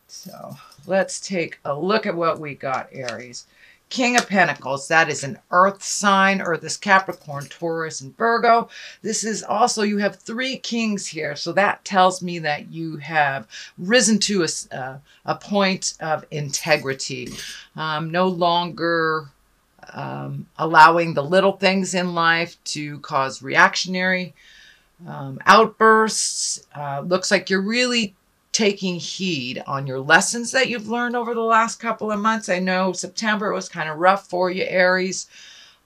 So let's take a look at what we got, Aries. King of Pentacles, that is an earth sign. Earth is Capricorn, Taurus, and Virgo. This is also, you have 3 kings here. So that tells me that you have risen to a point of integrity. No longer allowing the little things in life to cause reactionary outbursts. Looks like you're really taking heed on your lessons that you've learned over the last couple of months. I know September was kind of rough for you, Aries.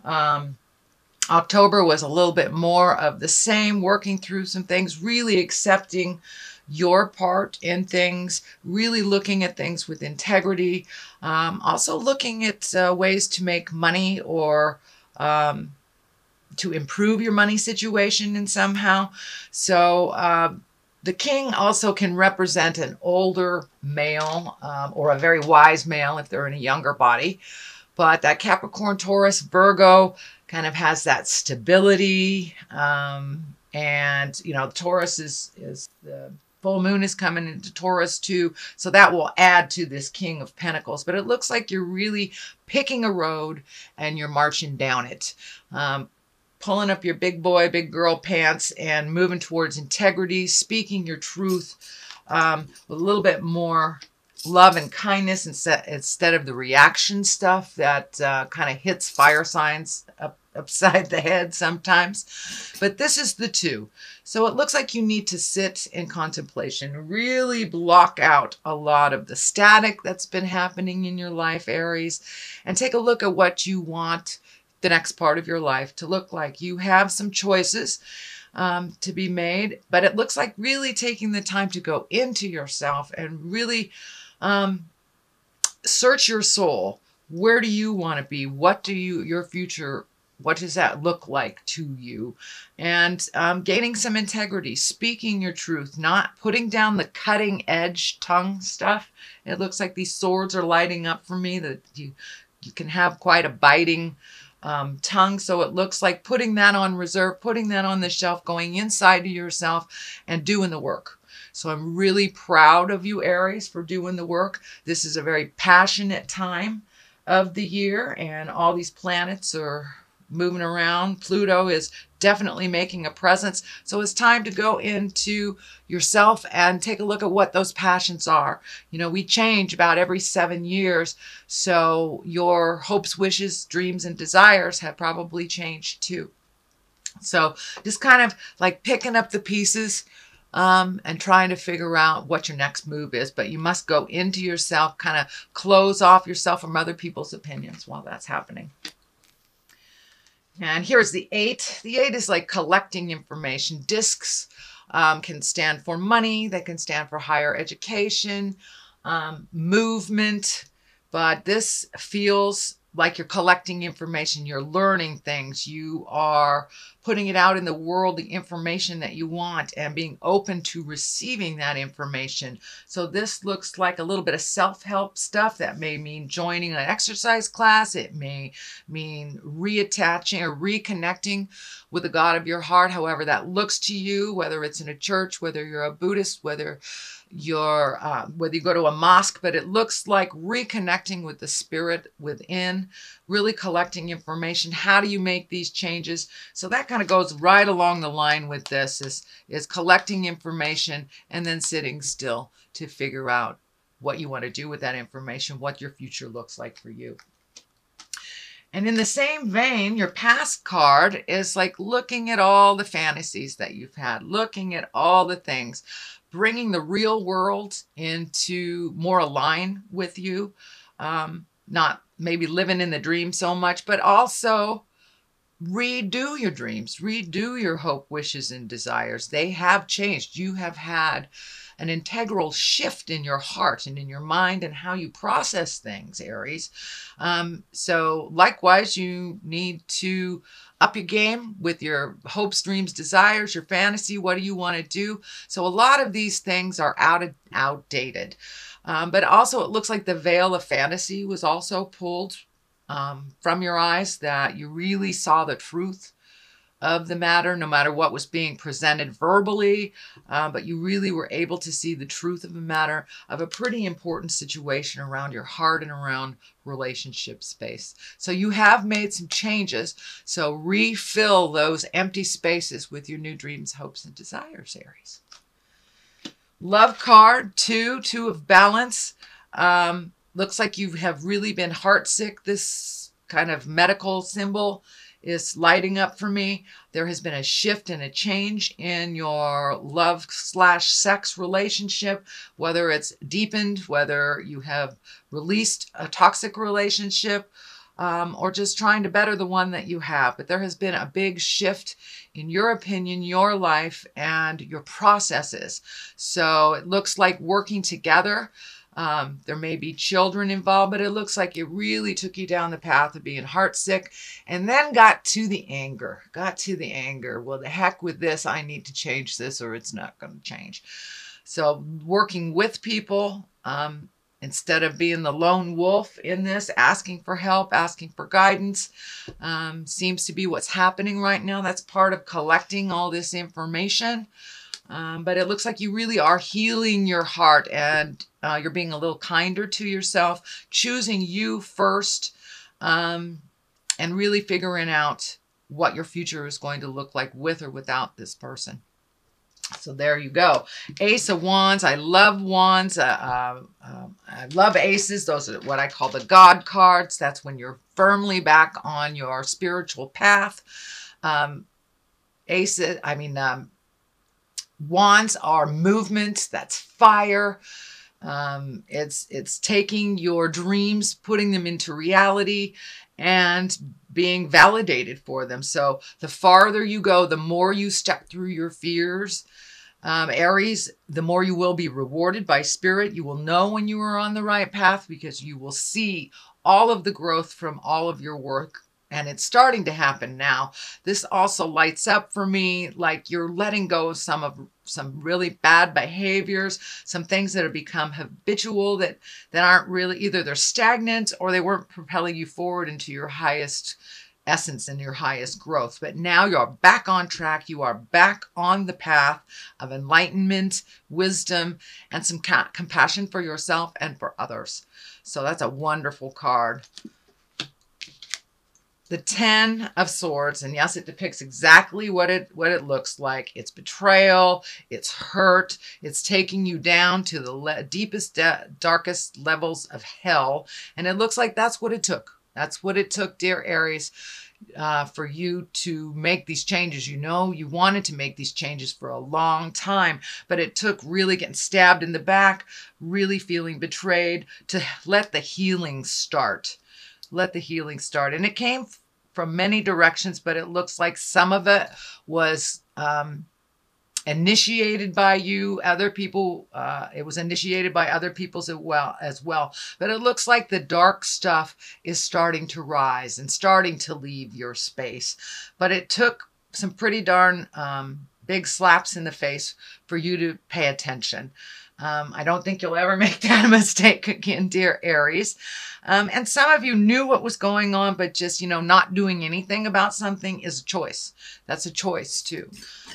October was a little bit more of the same, working through some things, really accepting your part in things, really looking at things with integrity, also looking at ways to make money or to improve your money situation in somehow. So the king also can represent an older male or a very wise male if they're in a younger body. But that Capricorn, Taurus, Virgo kind of has that stability. And, you know, Taurus is the full moon is coming into Taurus too. So that will add to this King of Pentacles. But it looks like you're really picking a road and you're marching down it. Pulling up your big boy, big girl pants and moving towards integrity, speaking your truth with a little bit more love and kindness instead of the reaction stuff that kind of hits fire signs upside the head sometimes. But this is the 2. So it looks like you need to sit in contemplation, really block out a lot of the static that's been happening in your life, Aries, and take a look at what you want the next part of your life to look like. You have some choices to be made, but it looks like really taking the time to go into yourself and really search your soul. Where do you want to be? What do your future, what does that look like to you? And gaining some integrity, speaking your truth, not putting down the cutting edge tongue stuff. It looks like these swords are lighting up for me, that you can have quite a biting tongue. So it looks like putting that on reserve, putting that on the shelf, going inside to yourself and doing the work. So I'm really proud of you, Aries, for doing the work. This is a very passionate time of the year and all these planets are moving around. Pluto is definitely making a presence. So it's time to go into yourself and take a look at what those passions are. You know, we change about every 7 years. So your hopes, wishes, dreams, and desires have probably changed too. So just kind of like picking up the pieces and trying to figure out what your next move is. But you must go into yourself, kind of close off yourself from other people's opinions while that's happening. And here's the 8. The 8 is like collecting information. Discs can stand for money. They can stand for higher education, movement. But this feels like you're collecting information. You're learning things. You are putting it out in the world, the information that you want, and being open to receiving that information. So this looks like a little bit of self-help stuff. That may mean joining an exercise class. It may mean reattaching or reconnecting with the God of your heart, however that looks to you, whether it's in a church, whether you're a Buddhist, whether you go to a mosque. But it looks like reconnecting with the spirit within, really collecting information. How do you make these changes? So that kind of goes right along the line with this, is collecting information and then sitting still to figure out what you want to do with that information, what your future looks like for you. And in the same vein, your past card is like looking at all the fantasies that you've had, looking at all the things, bringing the real world into more align with you, not maybe living in the dream so much, but also redo your dreams, redo your hope, wishes, and desires. They have changed. You have had an integral shift in your heart and in your mind and how you process things, Aries. So likewise, you need to up your game with your hopes, dreams, desires, your fantasy. What do you want to do? So a lot of these things are outdated. But also it looks like the veil of fantasy was also pulled from your eyes, that you really saw the truth of the matter, no matter what was being presented verbally, but you really were able to see the truth of the matter of a pretty important situation around your heart and around relationship space. So you have made some changes. So refill those empty spaces with your new dreams, hopes, and desires, Aries. Love card, two of balance. Looks like you have really been heartsick. This kind of medical symbol is lighting up for me. There has been a shift and a change in your love/sex relationship, whether it's deepened, whether you have released a toxic relationship, or just trying to better the one that you have. But there has been a big shift in your opinion, your life, and your processes. So it looks like working together. There may be children involved, but it looks like it really took you down the path of being heartsick and then got to the anger. Well, the heck with this. I need to change this or it's not going to change. So working with people, instead of being the lone wolf in this, asking for help, asking for guidance, seems to be what's happening right now. That's part of collecting all this information. But it looks like you really are healing your heart and you're being a little kinder to yourself, choosing you first, and really figuring out what your future is going to look like with or without this person. So there you go. Ace of Wands. I love wands. I love aces. Those are what I call the God cards. That's when you're firmly back on your spiritual path. Wands are movement. That's fire. It's taking your dreams, putting them into reality, and being validated for them. So the farther you go, the more you step through your fears, Aries, the more you will be rewarded by spirit. You will know when you are on the right path because you will see all of the growth from all of your work. And it's starting to happen now. This also lights up for me like you're letting go of some really bad behaviors, some things that have become habitual that aren't really, either they're stagnant or they weren't propelling you forward into your highest essence and your highest growth. But now you're back on track. You are back on the path of enlightenment, wisdom, and some compassion for yourself and for others. So that's a wonderful card. The 10 of Swords, and yes, it depicts exactly what it looks like. It's betrayal, it's hurt, it's taking you down to the deepest, darkest levels of hell. And it looks like that's what it took. That's what it took, dear Aries, for you to make these changes. You know, you wanted to make these changes for a long time, but it took really getting stabbed in the back, really feeling betrayed to let the healing start. Let the healing start. And it came from many directions, but it looks like some of it was initiated by you, other people. It was initiated by other people as well. But it looks like the dark stuff is starting to rise and starting to leave your space. But it took some pretty darn big slaps in the face for you to pay attention. I don't think you'll ever make that mistake again, dear Aries. And some of you knew what was going on, but just, not doing anything about something is a choice. That's a choice too.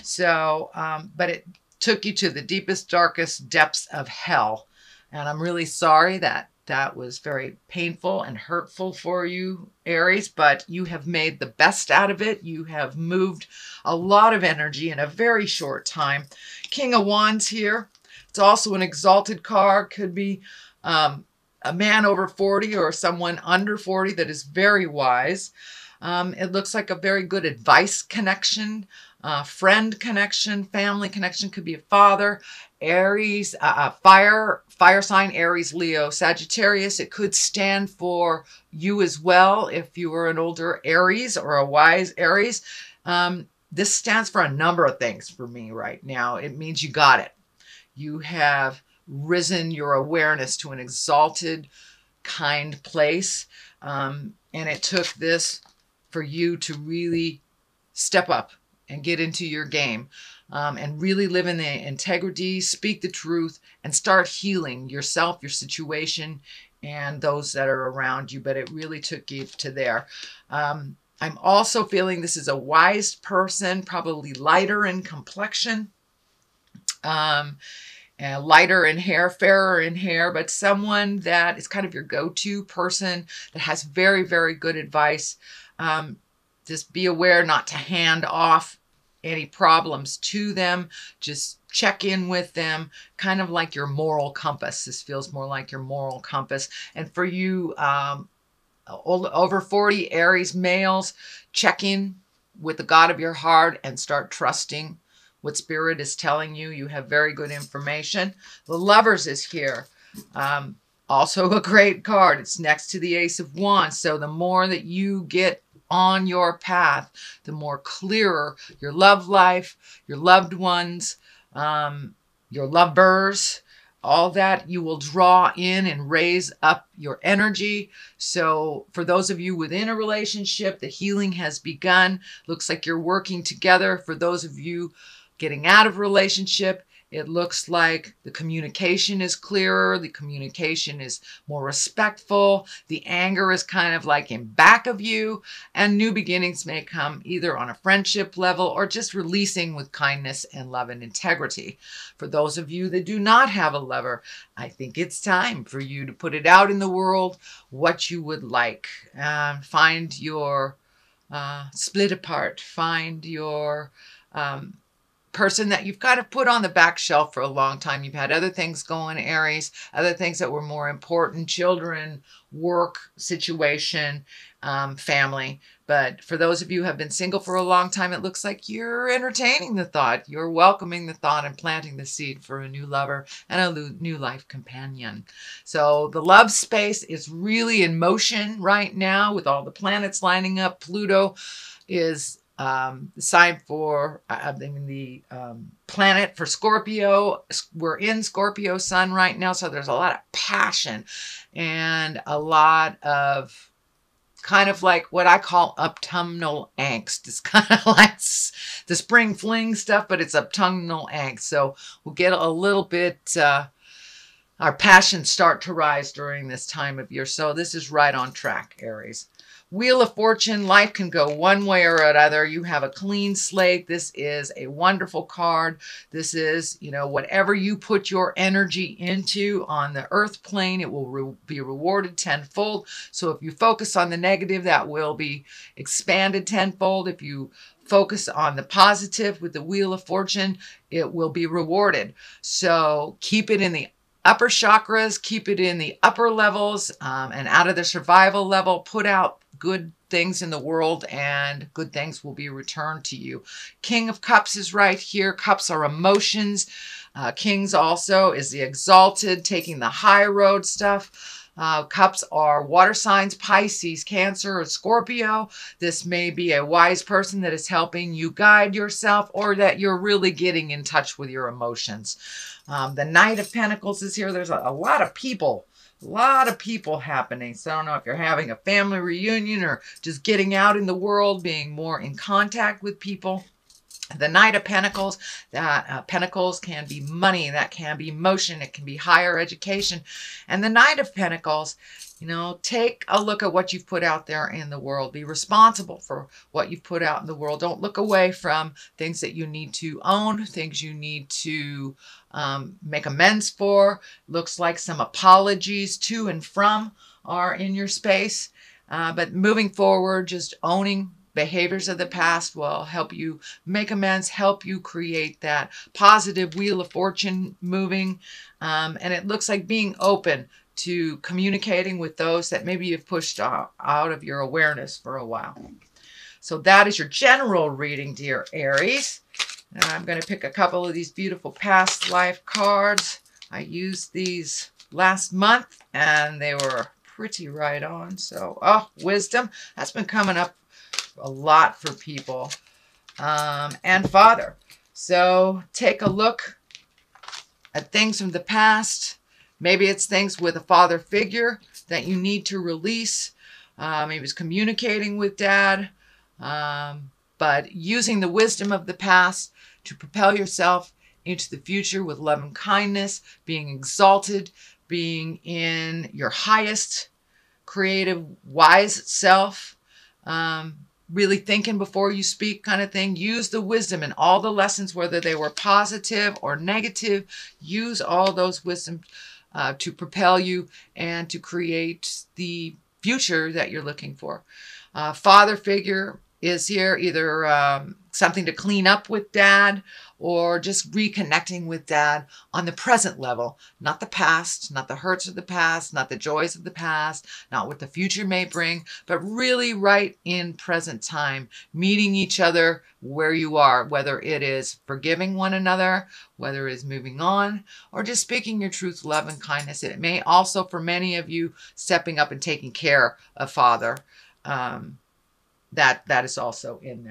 So, but it took you to the deepest, darkest depths of hell. And I'm really sorry that was very painful and hurtful for you, Aries, but you have made the best out of it. You have moved a lot of energy in a very short time. King of Wands here. It's also an exalted card. Could be a man over 40 or someone under 40 that is very wise. It looks like a very good advice connection, friend connection, family connection. Could be a father, Aries, fire sign, Aries, Leo, Sagittarius. It could stand for you as well if you were an older Aries or a wise Aries. This stands for a number of things for me right now. It means you got it. You have risen your awareness to an exalted, kind place. And it took this for you to really step up and get into your game and really live in the integrity, speak the truth, and start healing yourself, your situation, and those that are around you. But it really took you to there. I'm also feeling this is a wise person, probably lighter in complexion, lighter in hair, fairer in hair, but someone that is kind of your go-to person that has very, very good advice. Just be aware not to hand off any problems to them. Just check in with them, kind of like your moral compass. This feels more like your moral compass. And for you, over 40 Aries males, check in with the God of your heart and start trusting what Spirit is telling you. You have very good information. The Lovers is here. Also a great card. It's next to the Ace of Wands. So the more that you get on your path, the more clearer your love life, your loved ones, your lovers, all that you will draw in and raise up your energy. So for those of you within a relationship, the healing has begun. Looks like you're working together. For those of you getting out of a relationship, it looks like the communication is clearer. The communication is more respectful. The anger is kind of like in back of you, and new beginnings may come either on a friendship level or just releasing with kindness and love and integrity. For those of you that do not have a lover, I think it's time for you to put it out in the world what you would like. Find your split apart. Find your person that you've kind of put on the back shelf for a long time. You've had other things going, Aries, other things that were more important, children, work, situation, family. But for those of you who have been single for a long time, it looks like you're entertaining the thought. You're welcoming the thought and planting the seed for a new lover and a new life companion. So the love space is really in motion right now with all the planets lining up. Pluto is the sign for, the planet for Scorpio. We're in Scorpio sun right now, so there's a lot of passion and a lot of kind of like what I call autumnal angst. It's kind of like the spring fling stuff, but it's autumnal angst. So we'll get a little bit, our passions start to rise during this time of year. So this is right on track, Aries. Wheel of Fortune, life can go one way or another. You have a clean slate. This is a wonderful card. This is, whatever you put your energy into on the earth plane, it will be rewarded tenfold. So if you focus on the negative, that will be expanded tenfold. If you focus on the positive with the Wheel of Fortune, it will be rewarded. So keep it in the upper chakras, keep it in the upper levels, and out of the survival level, put out good things in the world and good things will be returned to you. King of Cups is right here. Cups are emotions. Kings also is the exalted, taking the high road stuff. Cups are water signs, Pisces, Cancer, or Scorpio. This may be a wise person that is helping you guide yourself or that you're really getting in touch with your emotions. The Knight of Pentacles is here. There's a lot of people. A lot of people happening. So I don't know if you're having a family reunion or just getting out in the world, being more in contact with people. The Knight of Pentacles, Pentacles can be money, that can be motion, it can be higher education. And the Knight of Pentacles, take a look at what you've put out there in the world. Be responsible for what you've put out in the world. Don't look away from things that you need to own, things you need to make amends for. Looks like some apologies to and from are in your space. But moving forward, just owning behaviors of the past will help you make amends, help you create that positive Wheel of Fortune moving. And it looks like being open to communicating with those that maybe you've pushed out of your awareness for a while. So that is your general reading, dear Aries. And I'm going to pick a couple of these beautiful past life cards. I used these last month and they were pretty right on. So, wisdom. That's been coming up a lot for people. And Father. So take a look at things from the past. Maybe it's things with a father figure that you need to release. Maybe it's communicating with dad. But using the wisdom of the past to propel yourself into the future with love and kindness, being exalted, being in your highest creative, wise self. really thinking before you speak kind of thing. Use the wisdom in all the lessons, whether they were positive or negative. Use all those wisdom to propel you and to create the future that you're looking for. Father figure is here, either something to clean up with dad or just reconnecting with dad on the present level, not the past, not the hurts of the past, not the joys of the past, not what the future may bring, but really right in present time, meeting each other where you are, whether it is forgiving one another, whether it is moving on, or just speaking your truth, love, and kindness. It may also, for many of you, stepping up and taking care of father. That is also in there.